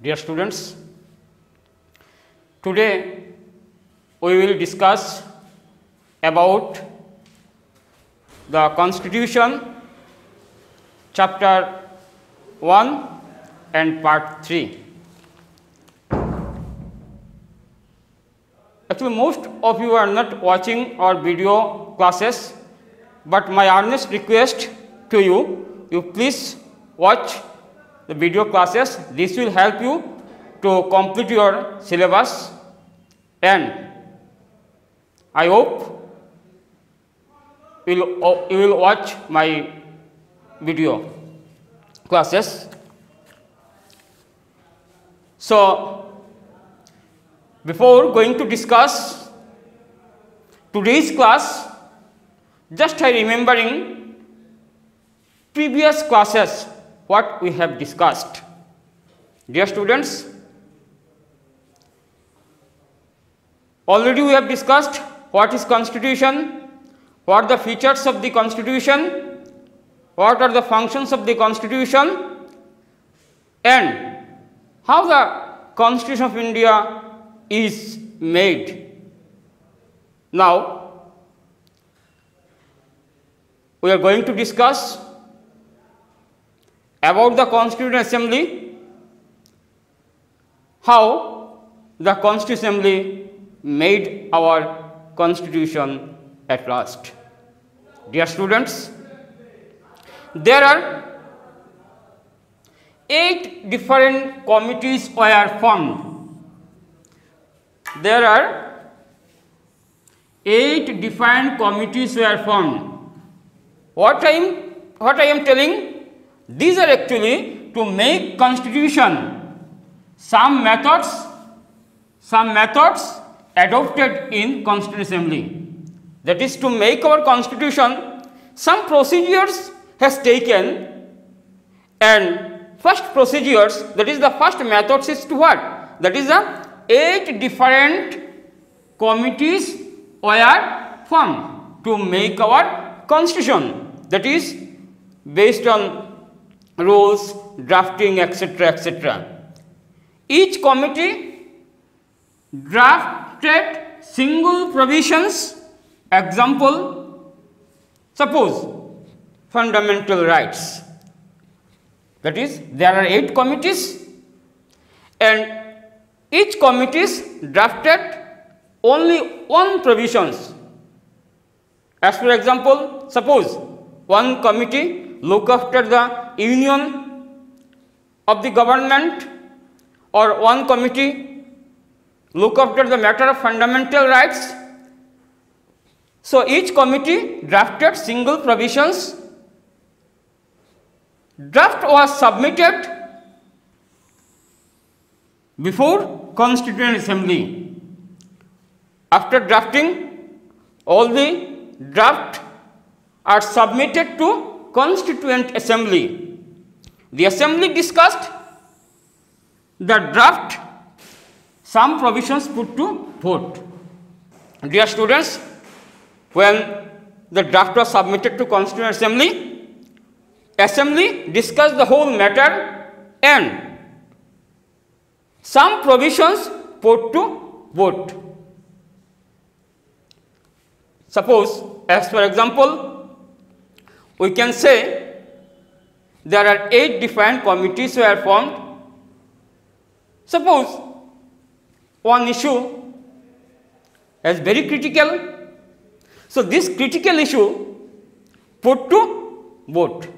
Dear students, today we will discuss about the Constitution, chapter 1 and part 3. Actually, most of you are not watching our video classes, but my earnest request to you please watch the video classes. This will help you to complete your syllabus, and I hope you will watch my video classes. So, before going to discuss today's class, just I remembering previous classes what we have discussed. Dear students, already we have discussed what is Constitution, what are the features of the Constitution, what are the functions of the Constitution, and how the Constitution of India is made. Now, we are going to discuss about the Constituent Assembly, how the Constituent Assembly made our Constitution at last. Dear students, there are 8 different committees were formed. There are 8 different committees were formed. What I am telling, these are actually to make Constitution. Some methods adopted in Constituent Assembly. That is, to make our Constitution, some procedures has taken, and first procedures, that is the first methods is to what? That is the 8 different committees were formed to make our Constitution. That is based on rules, drafting, etc., etc. Each committee drafted single provisions. Example, suppose fundamental rights. That is, there are 8 committees, and each committee drafted only one provisions. As for example, suppose one committee look after the union of the government, or one committee look after the matter of fundamental rights. So, each committee drafted single provisions. Draft was submitted before Constituent Assembly. After drafting, all the draft are submitted to Constituent Assembly. The Assembly discussed the draft, some provisions put to vote. Dear students, when the draft was submitted to Constituent Assembly discussed the whole matter, and some provisions put to vote. Suppose, as for example, we can say there are 8 different committees were formed. Suppose one issue is very critical, so this critical issue put to vote.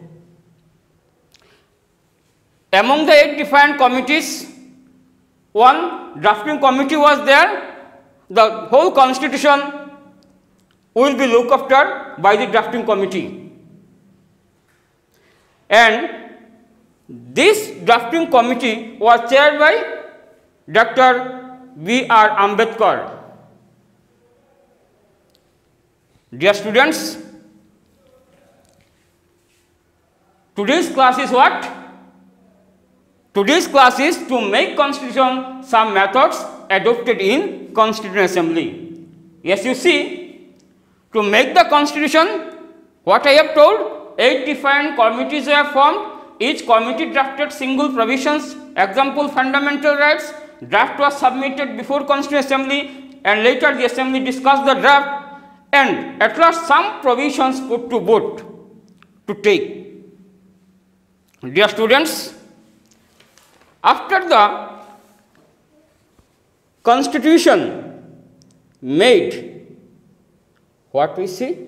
Among the 8 different committees, one drafting committee was there. The whole Constitution will be looked after by the drafting committee, and this drafting committee was chaired by Dr. B.R. Ambedkar. Dear students, today's class is what? Today's class is to make Constitution, some methods adopted in Constituent Assembly. Yes, you see, to make the Constitution, what I have told, 8 different committees were formed each committee drafted single provisions. Example, fundamental rights. Draft was submitted before Constituent Assembly and later the Assembly discussed the draft and at last some provisions put to vote to take. Dear students, after the Constitution made, what we see?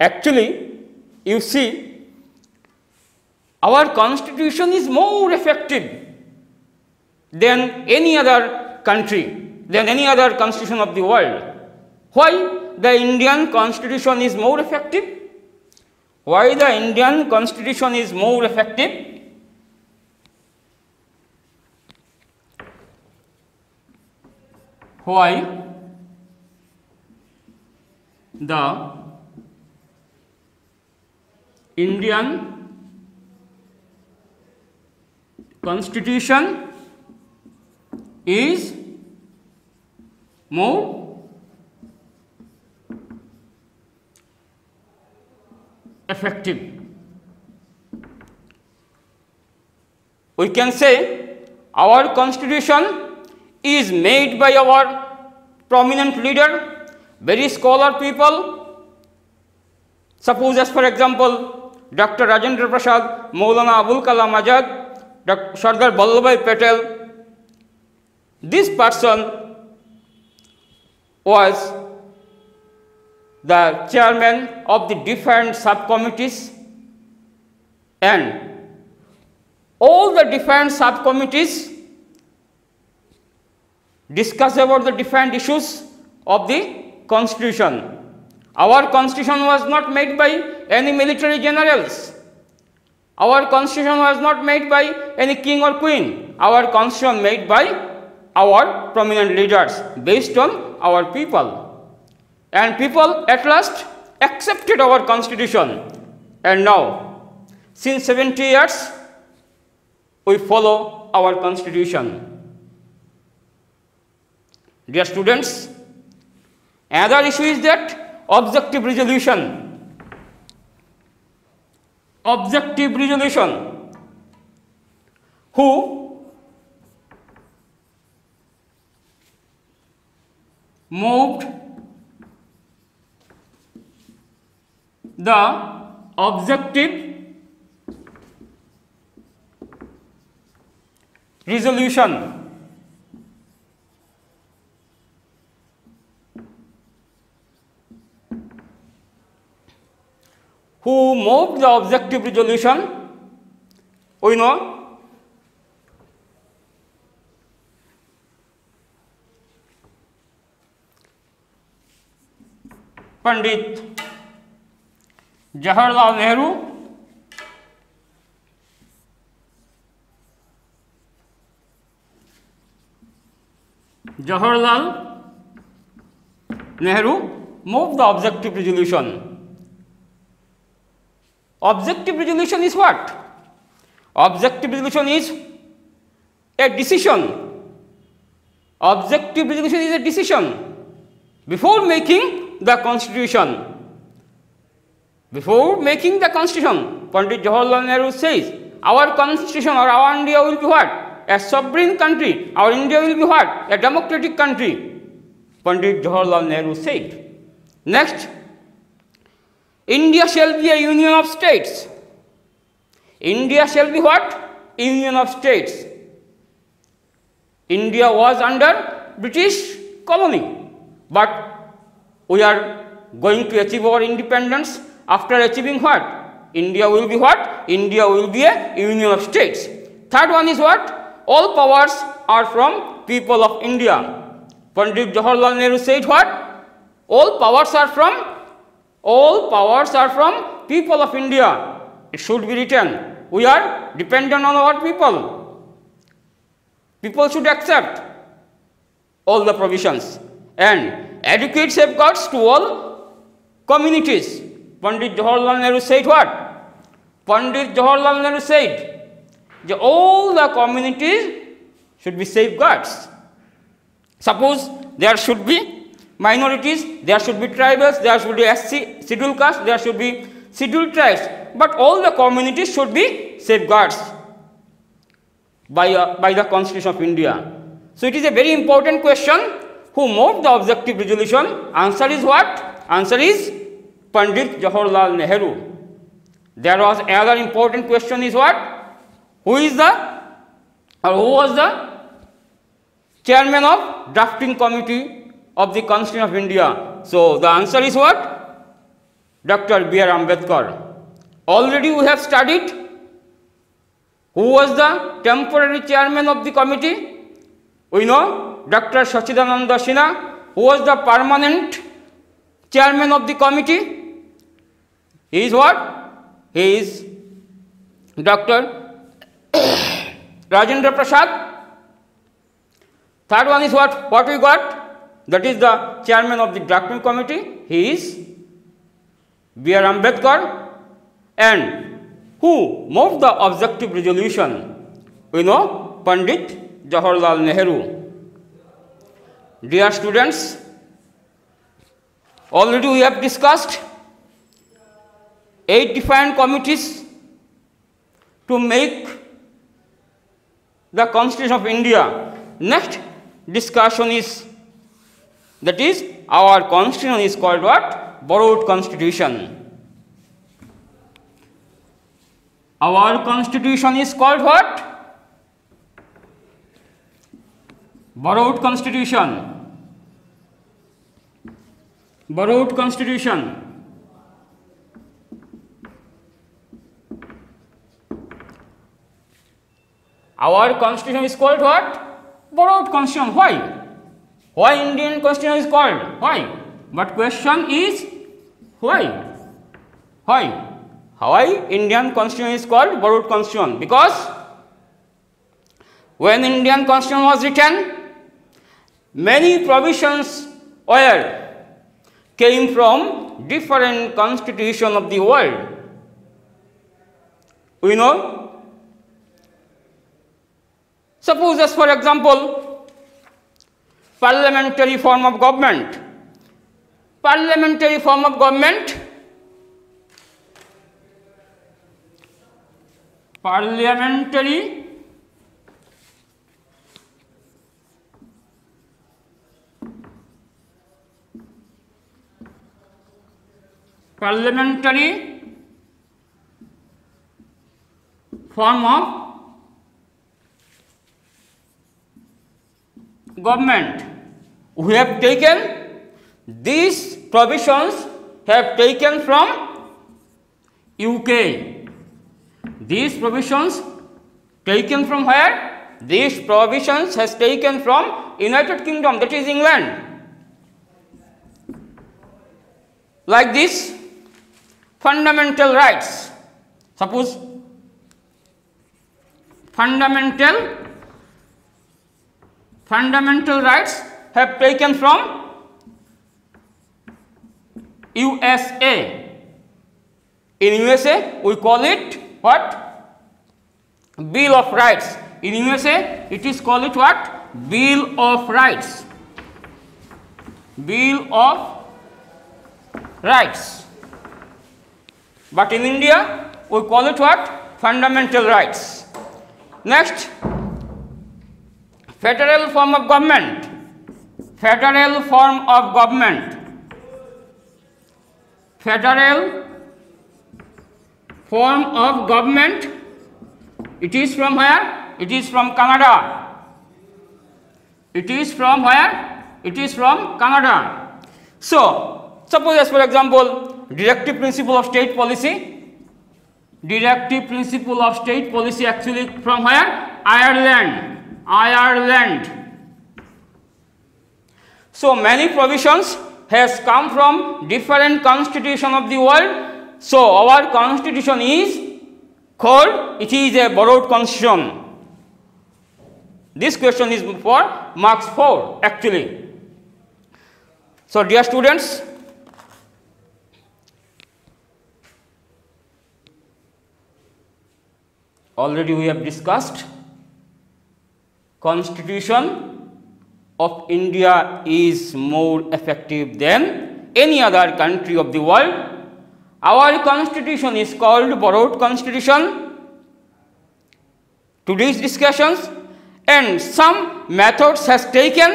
Actually, you see, our Constitution is more effective than any other country, than any other constitution of the world. Why the Indian Constitution is more effective? Why the Indian Constitution is more effective? Why the Indian Constitution is more effective? We can say our Constitution is made by our prominent leader, very scholar people. Suppose as for example, Dr. Rajendra Prasad, Maulana Abul Kalam Azad, Dr. Sardar Vallabhbhai Patel. This person was the chairman of the different subcommittees, and all the different subcommittees discuss about the different issues of the Constitution. Our Constitution was not made by any military generals. Our Constitution was not made by any king or queen. Our Constitution made by our prominent leaders based on our people. And people at last accepted our Constitution. And now, since 70 years, we follow our Constitution. Dear students, another issue is that objective resolution. Objective resolution. Who moved the objective resolution? Who moved the objective resolution? We know Pandit Jawaharlal Nehru. Jawaharlal Nehru moved the objective resolution. Objective resolution is what? Objective resolution is a decision. Objective resolution is a decision before making the Constitution. Before making the Constitution, Pandit Jawaharlal Nehru says, our Constitution or our India will be what? A sovereign country. Our India will be what? A democratic country. Pandit Jawaharlal Nehru said. Next, India shall be a union of states. India shall be what? Union of states. India was under British colony, but we are going to achieve our independence. After achieving what? India will be what? India will be a union of states. Third one is what? All powers are from people of India. Pandit Jawaharlal Nehru said what? All powers are from people of India. It should be written. We are dependent on our people. People should accept all the provisions and adequate safeguards to all communities. Pandit Jawaharlal Nehru said what? Pandit Jawaharlal Nehru said that all the communities should be safeguards. Suppose there should be minorities, there should be tribals, there should be SC, scheduled caste, there should be scheduled tribes, but all the communities should be safeguards by the Constitution of India? So it is a very important question. Who moved the objective resolution? Answer is what? Answer is Pandit Jawaharlal Nehru. There was another important question is what? Who was the chairman of drafting committee of the Constitution of India? So the answer is what? Dr. B.R. Ambedkar. Already we have studied who was the temporary chairman of the committee. We know Dr. Sachidananda Sinha. Who was the permanent chairman of the committee? He is what? He is Dr. Rajendra Prasad. Third one is what? What we got? That is the chairman of the drafting committee. He is B.R. Ambedkar. And who moved the objective resolution? We know Pandit Jawaharlal Nehru. Dear students, already we have discussed 8 different committees to make the Constitution of India. Next discussion is, that is, our Constitution is called what? Borrowed Constitution. Our Constitution is called what? Borrowed Constitution. Borrowed Constitution. Our Constitution is called what? Borrowed Constitution. Why? Why Indian Constitution is called? Why? But question is why? Why? Why Indian Constitution is called Borrowed Constitution? Because when Indian Constitution was written, many provisions came from different constitutions of the world. We know, suppose as for example, parliamentary form of government. Parliamentary form of government, parliamentary form of government. We have taken these provisions have taken from UK. These provisions taken from where? These provisions has taken from United Kingdom, that is England. Like this, fundamental rights. Suppose fundamental rights have taken from USA. In USA, we call it what? Bill of Rights. In USA, it is called it what? Bill of Rights. Bill of Rights. But in India, we call it what? Fundamental rights. Next, federal form of government. Federal form of government. Federal form of government. It is from where? It is from Canada. It is from where? It is from Canada. So, suppose as for example, directive principle of state policy. Directive principle of state policy actually from where? Ireland. Ireland. So many provisions has come from different constitution of the world. So our constitution is called, it is a borrowed constitution. This question is for marks 4 actually. So dear students, already we have discussed Constitution of India is more effective than any other country of the world. Our constitution is called borrowed constitution. today's discussions, and some methods has taken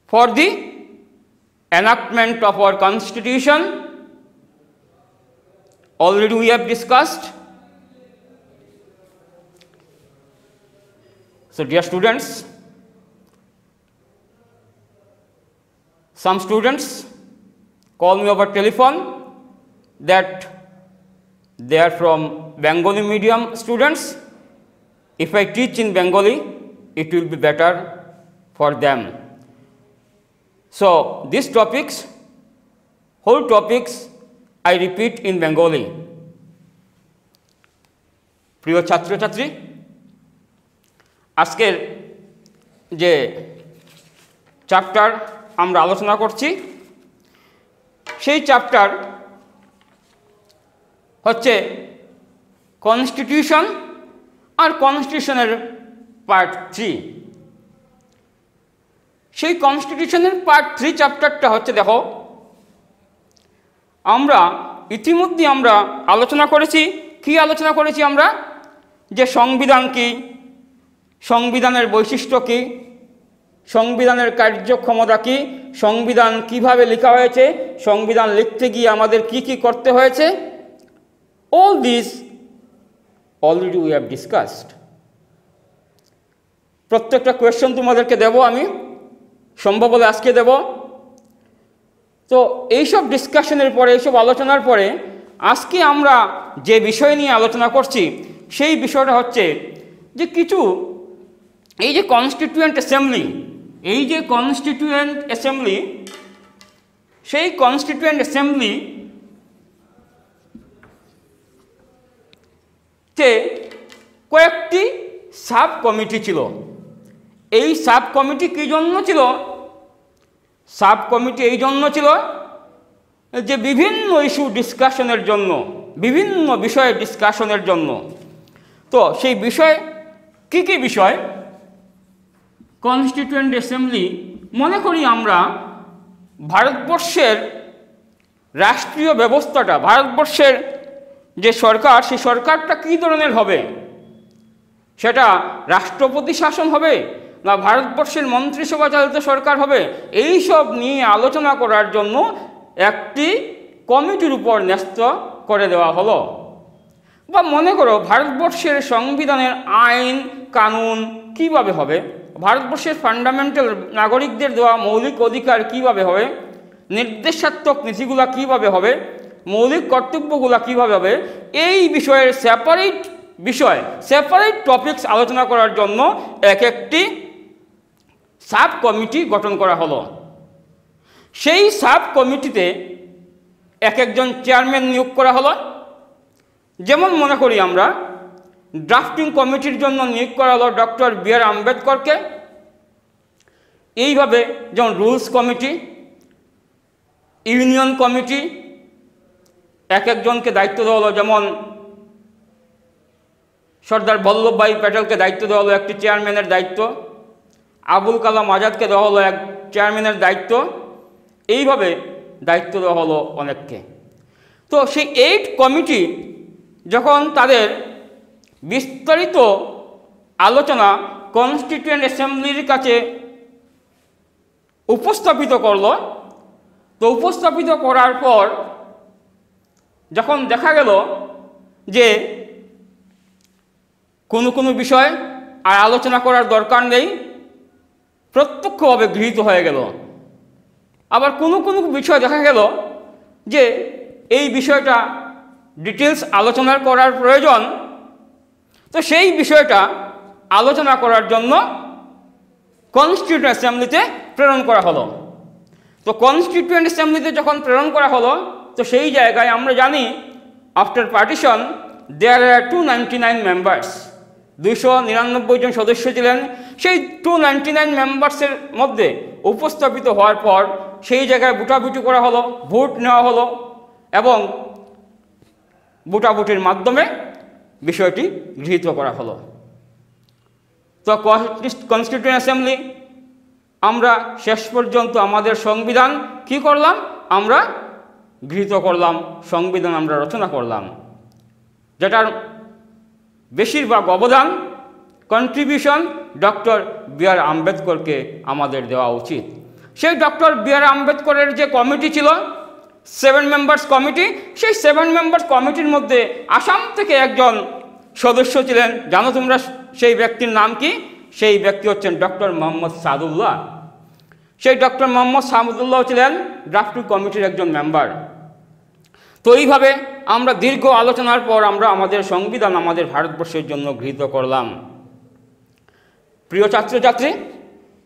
for the enactment of our constitution. Already we have discussed. So dear students, some students call me over telephone that they are from Bengali medium students. If I teach in Bengali, it will be better for them. So these topics, whole topics I repeat in Bengali. প্রিয় ছাত্রছাত্রী, আজকের যে chapter আমরা আলোচনা করছি সেই chapter হচ্ছে constitution আর কনস্টিটিউশনের part 3। সেই কনস্টিটিউশনের পার্ট 3 চ্যাপ্টারটা হচ্ছে, দেখো আমরা ইতিমধ্যে আমরা আলোচনা করেছি। কি আলোচনা করেছি আমরা? যে সংবিধান কি, সংবিধানের বৈশিষ্ট্য কি, সংবিধানের কার্যক্ষমতা কি, সংবিধান কিভাবে লেখা হয়েছে, সংবিধান লিখতে গিয়ে আমাদের কি কি করতে হয়েছে, all these already we have discussed. প্রত্যেকটা কোয়েশ্চন তোমাদেরকে দেব, আমি সম্ভব হলে আজকে দেব। তো এইসব ডিসকাশনের পরে, এইসব আলোচনার পরে আজকে আমরা যে বিষয় নিয়ে আলোচনা করছি সেই বিষয়টা হচ্ছে যে কিছু এই যে কনস্টিটিউয়েন্ট অ্যাসেম্বলি, এই যে কনস্টিটিউয়েন্ট অ্যাসেম্বলি, সেই কনস্টিটিউয়েন্ট অ্যাসেম্বলি তে কয়েকটি সাব কমিটি ছিল। এই সাব কমিটি কী জন্য ছিল? সাব কমিটি এই জন্য ছিল যে বিভিন্ন ইস্যু ডিসকাশনের জন্য, বিভিন্ন বিষয়ে ডিসকাশনের জন্য। তো সেই বিষয় কি কি বিষয়? কনস্টিটিউয়েন্ট অ্যাসেম্বলি, মনে করি আমরা ভারতবর্ষের রাষ্ট্রীয় ব্যবস্থাটা, ভারতবর্ষের যে সরকার, সেই সরকারটা কী ধরনের হবে? সেটা রাষ্ট্রপতি শাসন হবে না ভারতবর্ষের মন্ত্রিসভা চালিত সরকার হবে? এই সব নিয়ে আলোচনা করার জন্য একটি কমিটির উপর ন্যস্ত করে দেওয়া হলো। বা মনে করো ভারতবর্ষের সংবিধানের আইন কানুন কিভাবে হবে, ভারতবর্ষের ফান্ডামেন্টাল নাগরিকদের দেওয়া মৌলিক অধিকার কিভাবে হবে, নির্দেশাত্মক নীতিগুলা কিভাবে হবে, মৌলিক কর্তব্যগুলা কিভাবে হবে, এই বিষয়ের সেপারেট বিষয়, সেপারেট টপিকস আলোচনা করার জন্য এক একটি সাব কমিটি গঠন করা হলো। সেই সাব কমিটিতে এক একজন চেয়ারম্যান নিয়োগ করা হলো। যেমন মনে করি আমরা ড্রাফটিং কমিটির জন্য নিয়োগ করা হলো ডক্টর বি.আর. আম্বেদকরকে। এইভাবে যেমন রুলস কমিটি, ইউনিয়ন কমিটি, এক একজনকে দায়িত্ব দেওয়া হলো। যেমন সর্দার বল্লভভাই প্যাটেলকে দায়িত্ব দেওয়া হলো একটি চেয়ারম্যানের দায়িত্ব, আবুল কালাম আজাদকে দেওয়া হলো এক চেয়ারম্যানের দায়িত্ব। এইভাবে দায়িত্ব দেওয়া হলো অনেককে। তো সেই 8 কমিটি যখন তাদের বিস্তারিত আলোচনা কনস্টিটিউয়েন্ট অ্যাসেম্বলির কাছে উপস্থাপিত করলো, তো উপস্থাপিত করার পর যখন দেখা গেল যে কোনো কোনো বিষয় আর আলোচনা করার দরকার নেই, প্রত্যক্ষভাবে গৃহীত হয়ে গেল। আবার কোনো কোনো বিষয় দেখা গেল যে এই বিষয়টা ডিটেলস আলোচনা করার প্রয়োজন, তো সেই বিষয়টা আলোচনা করার জন্য কনস্টিটিউয়েন্ট অ্যাসেম্বলিতে প্রেরণ করা হলো। তো কনস্টিটিউয়েন্ট অ্যাসেম্বলিতে যখন প্রেরণ করা হলো, তো সেই জায়গায় আমরা জানি আফটার পার্টিশন দেয়ার আর 299 মেম্বার্স, 299 জন সদস্য ছিলেন। সেই 299 মেম্বার্সের মধ্যে উপস্থাপিত হওয়ার পর সেই জায়গায় ভোটাভুটি করা হলো, ভোট নেওয়া হলো এবং ভোটাভুটির মাধ্যমে বিষয়টি গৃহীত করা হলো। তো কনস্টিটিউয়েন্ট অ্যাসেম্বলি আমরা শেষ পর্যন্ত আমাদের সংবিধান কি করলাম? আমরা গৃহীত করলাম, সংবিধান আমরা রচনা করলাম, যেটার বেশিরভাগ অবদান কন্ট্রিবিউশন ডক্টর বি আর আম্বেদকরকে আমাদের দেওয়া উচিত। সেই ডক্টর বি আর আম্বেদকরের যে কমিটি ছিল 7 মেম্বার্স কমিটি, সেই 7 মেম্বার্স কমিটির মধ্যে আসাম থেকে একজন সদস্য ছিলেন। জানো তোমরা সেই ব্যক্তির নাম কি? সেই ব্যক্তি হচ্ছেন ডক্টর মোহাম্মদ সাদুল্লাহ। সেই ডক্টর মোহাম্মদ সাদুল্লাহ ছিলেন ড্রাফটিং কমিটির একজন মেম্বার। তো এইভাবে আমরা দীর্ঘ আলোচনার পর আমরা আমাদের সংবিধান আমাদের ভারতবর্ষের জন্য গৃহীত করলাম। প্রিয় ছাত্রছাত্রী,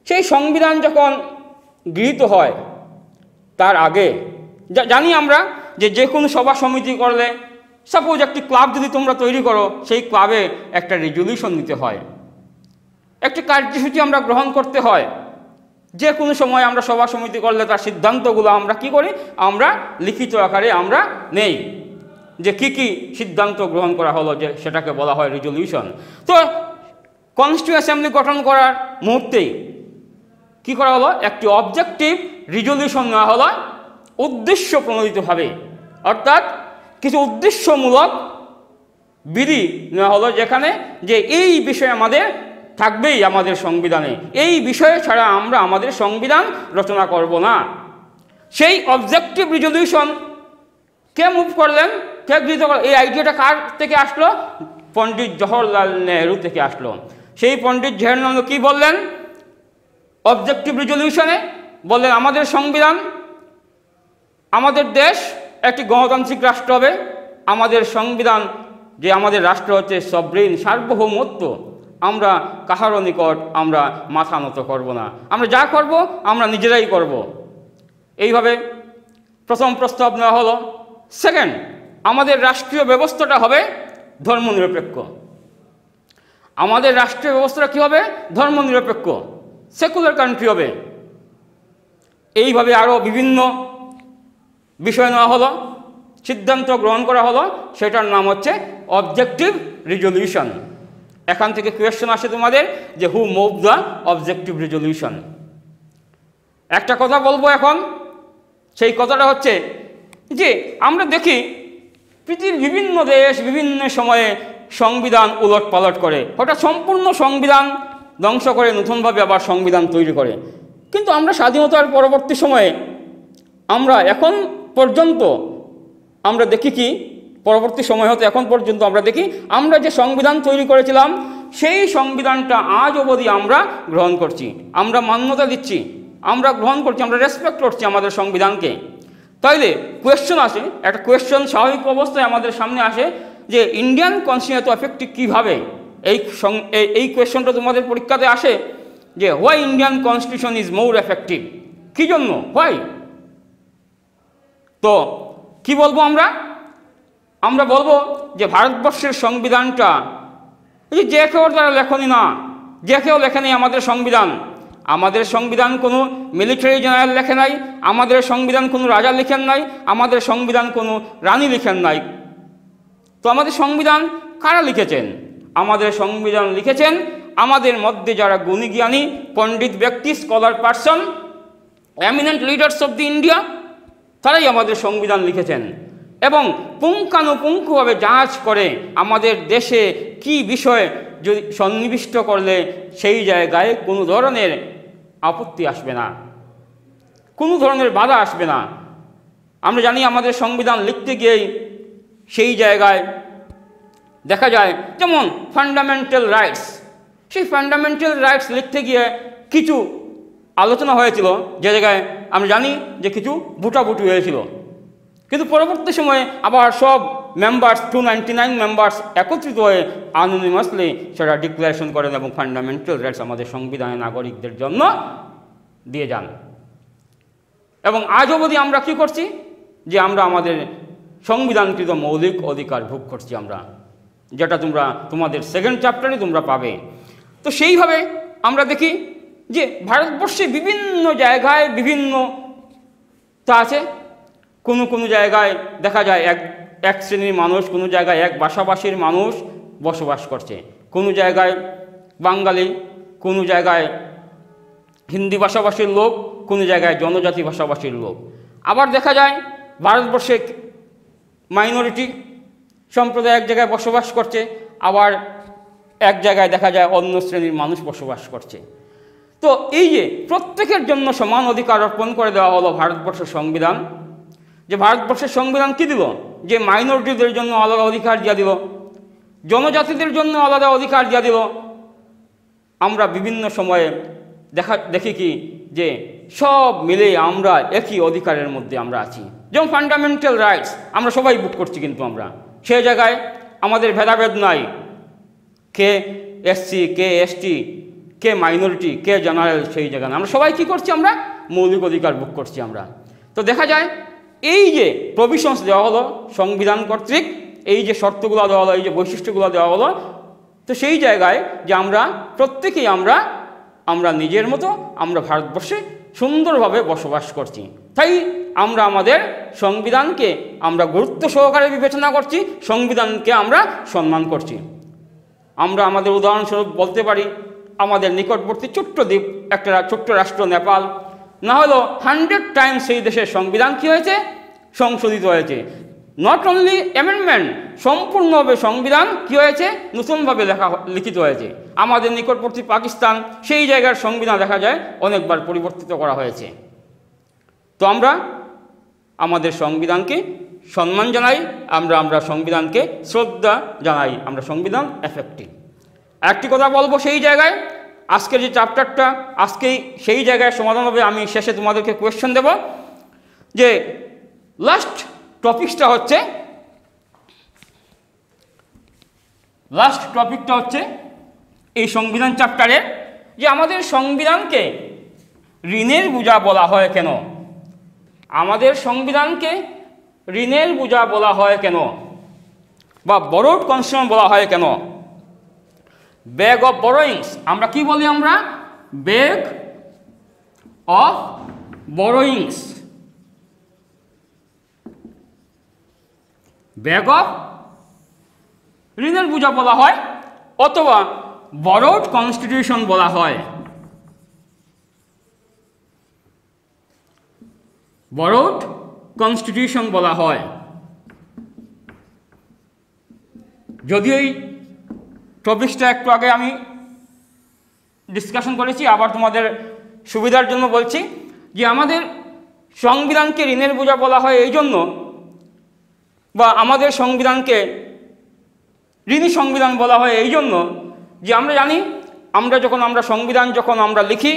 সেই সংবিধান যখন গৃহীত হয় তার আগে জানি আমরা যে কোনো সভা সমিতি করলে, সাপোজ একটি ক্লাব যদি তোমরা তৈরি করো, সেই ক্লাবে একটা রেজলিউশন নিতে হয়, একটি কার্যসূচি আমরা গ্রহণ করতে হয়। যে কোনো সময় আমরা সভা সমিতি করলে তার সিদ্ধান্তগুলো আমরা কি করি? আমরা লিখিত আকারে আমরা নেই, যে কি কি সিদ্ধান্ত গ্রহণ করা হলো, যে সেটাকে বলা হয় রেজলিউশন। তো কনস্টিটিউয়েন্ট অ্যাসেম্বলি গঠন করার মুহূর্তেই কি করা হলো? একটি অবজেক্টিভ রেজলিউশন নেওয়া হলো উদ্দেশ্য প্রণোদিতভাবে, অর্থাৎ কিছু উদ্দেশ্যমূলক বিধি নেওয়া হলো, যেখানে যে এই বিষয় আমাদের থাকবেই আমাদের সংবিধানে, এই বিষয়ে ছাড়া আমরা আমাদের সংবিধান রচনা করব না। সেই অবজেক্টিভ রেজলিউশন কে মুভ করলেন, কে গৃহীত করলেন? এই আইডিয়াটা কার থেকে আসলো? পণ্ডিত জওহরলাল নেহরু থেকে আসলো। সেই পণ্ডিত জওহরলাল নেহরু কী বললেন অবজেক্টিভ রেজলিউশনে? বললেন আমাদের সংবিধান, আমাদের দেশ একটি গণতান্ত্রিক রাষ্ট্র হবে, আমাদের সংবিধান যে আমাদের রাষ্ট্র হচ্ছে সভরেন, সার্বভৌমত্ব, আমরা কাহারও নিকট আমরা মাথা নত করব না, আমরা যা করব আমরা নিজেরাই করব। এইভাবে প্রথম প্রস্তাব নেওয়া হলো। সেকেন্ড, আমাদের রাষ্ট্রীয় ব্যবস্থাটা হবে ধর্মনিরপেক্ষ। আমাদের রাষ্ট্রীয় ব্যবস্থাটা কী হবে? ধর্মনিরপেক্ষ, সেকুলার কান্ট্রি হবে। এইভাবে আরও বিভিন্ন বিষয় নেওয়া হলো, সিদ্ধান্ত গ্রহণ করা হলো, সেটার নাম হচ্ছে অবজেক্টিভ রেজলিউশন। এখান থেকে কোয়েশ্চেন আসে তোমাদের যে হু মুভ দ্য অবজেক্টিভ রেজলিউশন। একটা কথা বলবো এখন, সেই কথাটা হচ্ছে যে আমরা দেখি পৃথিবীর বিভিন্ন দেশ বিভিন্ন সময়ে সংবিধান উলট পালট করে, হঠাৎ সম্পূর্ণ সংবিধান ধ্বংস করে নতুনভাবে আবার সংবিধান তৈরি করে। কিন্তু আমরা স্বাধীনতার পরবর্তী সময়ে আমরা এখন পর্যন্ত আমরা দেখি কি, পরবর্তী সময় হতে এখন পর্যন্ত আমরা দেখি আমরা যে সংবিধান তৈরি করেছিলাম সেই সংবিধানটা আজ অবধি আমরা গ্রহণ করছি, আমরা মান্যতা দিচ্ছি, আমরা গ্রহণ করছি, আমরা রেসপেক্ট করছি আমাদের সংবিধানকে। তাইলে কোয়েশ্চন আসে, একটা কোয়েশ্চন স্বাভাবিক অবস্থায় আমাদের সামনে আসে যে ইন্ডিয়ান কনস্টিটিউশন এত এফেক্টিভ কীভাবে? এই কোয়েশ্চনটা তোমাদের পরীক্ষাতে আসে যে why Indian constitution is more effective, কী জন্য, হোয়াই? তো কি বলবো আমরা বলবো যে ভারতবর্ষের সংবিধানটা যে কেউ তারা লেখনি না, যে কেউ লেখেনি আমাদের সংবিধান। আমাদের সংবিধান কোনো মিলিটারি জেনারেল লেখে নাই, আমাদের সংবিধান কোনো রাজা লিখেন নাই, আমাদের সংবিধান কোনো রানী লিখেন নাই। তো আমাদের সংবিধান কারা লিখেছেন? আমাদের সংবিধান লিখেছেন আমাদের মধ্যে যারা গুণী জ্ঞানী পণ্ডিত ব্যক্তি, scholar person, eminent leaders of the India, তারাই আমাদের সংবিধান লিখেছেন এবং পুঙ্খানুপুঙ্খভাবে যাচ করে আমাদের দেশে কি বিষয় যদি সন্নিবিষ্ট করলে সেই জায়গায় কোনো ধরনের আপত্তি আসবে না, কোনো ধরনের বাধা আসবে না। আমরা জানি আমাদের সংবিধান লিখতে গিয়েই সেই জায়গায় দেখা যায় যেমন ফান্ডামেন্টাল রাইটস, সেই ফান্ডামেন্টাল রাইটস লিখতে গিয়ে কিছু আলোচনা হয়েছিল, যে জায়গায় আমরা জানি যে কিছু ভুটাভুটি হয়েছিল, কিন্তু পরবর্তী সময়ে আবার সব মেম্বার্স 299 মেম্বার্স একত্রিত হয়ে আনোনিমাসলি সেটা ডিক্লারেশন করেন এবং ফান্ডামেন্টাল রাইটস আমাদের সংবিধানে নাগরিকদের জন্য দিয়ে যান। এবং আজ অবধি আমরা কী করছি যে আমরা আমাদের সংবিধানকৃত মৌলিক অধিকার ভোগ করছি আমরা, যেটা তোমাদের সেকেন্ড চ্যাপ্টারে তোমরা পাবে। তো সেইভাবে আমরা দেখি যে ভারতবর্ষে বিভিন্ন জায়গায় বিভিন্ন তা আছে। কোনো জায়গায় দেখা যায় এক শ্রেণীর মানুষ, কোনো জায়গায় এক ভাষাভাষীর মানুষ বসবাস করছে, কোনো জায়গায় বাঙালি, কোনো জায়গায় হিন্দি ভাষাভাষীর লোক, কোনো জায়গায় জনজাতি ভাষাভাষীর লোক। আবার দেখা যায় ভারতবর্ষে মাইনরিটি সম্প্রদায় এক জায়গায় বসবাস করছে, আবার এক জায়গায় দেখা যায় অন্য শ্রেণীর মানুষ বসবাস করছে। তো এই যে প্রত্যেকের জন্য সমান অধিকার অর্পণ করে দেওয়া হলো ভারতবর্ষের সংবিধান, যে ভারতবর্ষের সংবিধান কী দিল, যে মাইনরিটিদের জন্য আলাদা অধিকার দিয়ে দিল, জনজাতিদের জন্য আলাদা অধিকার দিয়ে দিল। আমরা বিভিন্ন সময়ে দেখি কি যে সব মিলে আমরা একই অধিকারের মধ্যে আমরা আছি, যেমন ফান্ডামেন্টাল রাইটস আমরা সবাই বুক করছি, কিন্তু আমরা সেই জায়গায় আমাদের ভেদাভেদ নাই, কে এসসি, কে এসটি, কে মাইনরিটি, কে জেনারেল, সেই জায়গায় আমরা সবাই কী করছি, আমরা মৌলিক অধিকার বুক করছি আমরা। তো দেখা যায় এই যে প্রভিশনস দেওয়া হলো সংবিধান কর্তৃক, এই যে শর্তগুলো দেওয়া হলো, এই যে বৈশিষ্ট্যগুলো দেওয়া হলো, তো সেই জায়গায় যে আমরা প্রত্যেকেই আমরা নিজের মতো আমরা ভারতবর্ষে সুন্দরভাবে বসবাস করছি। তাই আমরা আমাদের সংবিধানকে আমরা গুরুত্ব সহকারে বিবেচনা করছি, সংবিধানকে আমরা সম্মান করছি। আমরা আমাদের উদাহরণস্বরূপ বলতে পারি, আমাদের নিকটবর্তী ছোট্ট দ্বীপ, একটা ছোট্ট রাষ্ট্র নেপাল, না হলেও 100 টাইমস সেই দেশের সংবিধান কী হয়েছে, সংশোধিত হয়েছে। নট অনলি অ্যামেন্ডমেন্ট, সম্পূর্ণভাবে সংবিধান কী হয়েছে, নতুনভাবে লিখিত হয়েছে। আমাদের নিকটবর্তী পাকিস্তান, সেই জায়গার সংবিধান দেখা যায় অনেকবার পরিবর্তিত করা হয়েছে। তো আমরা আমাদের সংবিধানকে সম্মান জানাই, আমরা সংবিধানকে শ্রদ্ধা জানাই, আমরা সংবিধান এফেক্টিভ। একটি কথা বলবো সেই জায়গায়, আজকের যে চ্যাপ্টারটা আজকেই সেই জায়গায় সমাধান হবে। আমি শেষে তোমাদেরকে কোয়েশ্চেন দেব, যে লাস্ট টপিকটা হচ্ছে এই সংবিধান চ্যাপ্টারের, যে আমাদের সংবিধানকে ঋণের বোঝা বলা হয় কেন, আমাদের সংবিধানকে ঋণের বোঝা বলা হয় কেন, বা বরোড কনস্টিটিউশন বলা হয় কেন, ব্যাগ অফ বরোয়িংস আমরা কি বলি, আমরা bag of borrowings, bag of ঋণের বোঝা বলা হয়, অথবা বরোড কনস্টিটিউশন বলা হয়, বরোড কনস্টিটিউশন বলা হয়। যদিও এই টপিকসটা একটু আগে আমি ডিসকাশন করেছি, আবার তোমাদের সুবিধার জন্য বলছি, যে আমাদের সংবিধানকে ঋণের বোঝা বলা হয় এই জন্য, বা আমাদের সংবিধানকে ঋণী সংবিধান বলা হয় এই জন্য, যে আমরা জানি সংবিধান যখন আমরা লিখি,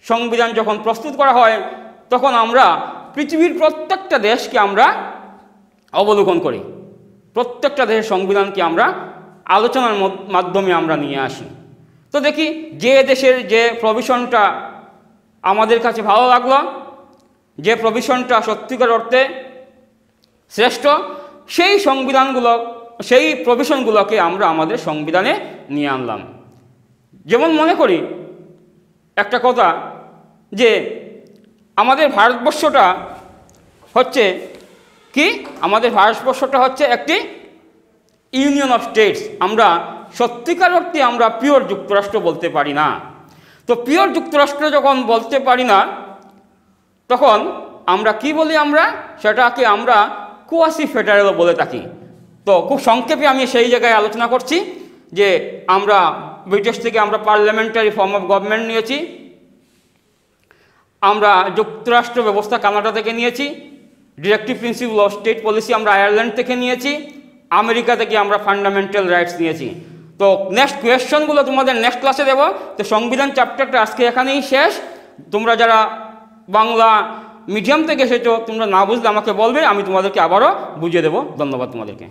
সংবিধান যখন প্রস্তুত করা হয়, তখন আমরা পৃথিবীর প্রত্যেকটা দেশকে আমরা অবলোকন করি, প্রত্যেকটা দেশের সংবিধানকে আমরা আলোচনার মাধ্যমে আমরা নিয়ে আসি। তো দেখি যে দেশের যে প্রভিশনটা আমাদের কাছে ভালো লাগলো, যে প্রভিশনটা সত্যিকার অর্থে শ্রেষ্ঠ, সেই প্রভিশনগুলোকে আমরা আমাদের সংবিধানে নিয়ে আনলাম। যেমন মনে করি একটা কথা, যে আমাদের ভারতবর্ষটা হচ্ছে কি, আমাদের ভারতবর্ষটা হচ্ছে একটি ইউনিয়ন অফ স্টেটস। আমরা সত্যিকার অর্থে আমরা পিওর যুক্তরাষ্ট্র বলতে পারি না। তো পিওর যুক্তরাষ্ট্র যখন বলতে পারি না, তখন আমরা কি বলি, সেটাকে আমরা কোয়াসি ফেডারেল বলে থাকি। তো খুব সংক্ষেপে আমি সেই জায়গায় আলোচনা করছি, যে আমরা ব্রিটিশ থেকে আমরা পার্লামেন্টারি ফর্ম অফ গভর্নমেন্ট নিয়েছি, আমরা যুক্তরাষ্ট্র ব্যবস্থা কানাডা থেকে নিয়েছি, directive principal of state policy আমরা আয়ারল্যান্ড থেকে নিয়েছি, আমেরিকা থেকে আমরা ফান্ডামেন্টাল রাইটস নিয়েছি। তো নেক্সট কোয়েশ্চনগুলো তোমাদের নেক্সট ক্লাসে দেবো। তো সংবিধান চ্যাপ্টারটা আজকে এখানেই শেষ। তোমরা যারা বাংলা মিডিয়াম থেকে এসেছো, তোমরা না বুঝলে আমাকে বলবে, আমি তোমাদেরকে আবারও বুঝিয়ে দেবো। ধন্যবাদ তোমাদেরকে।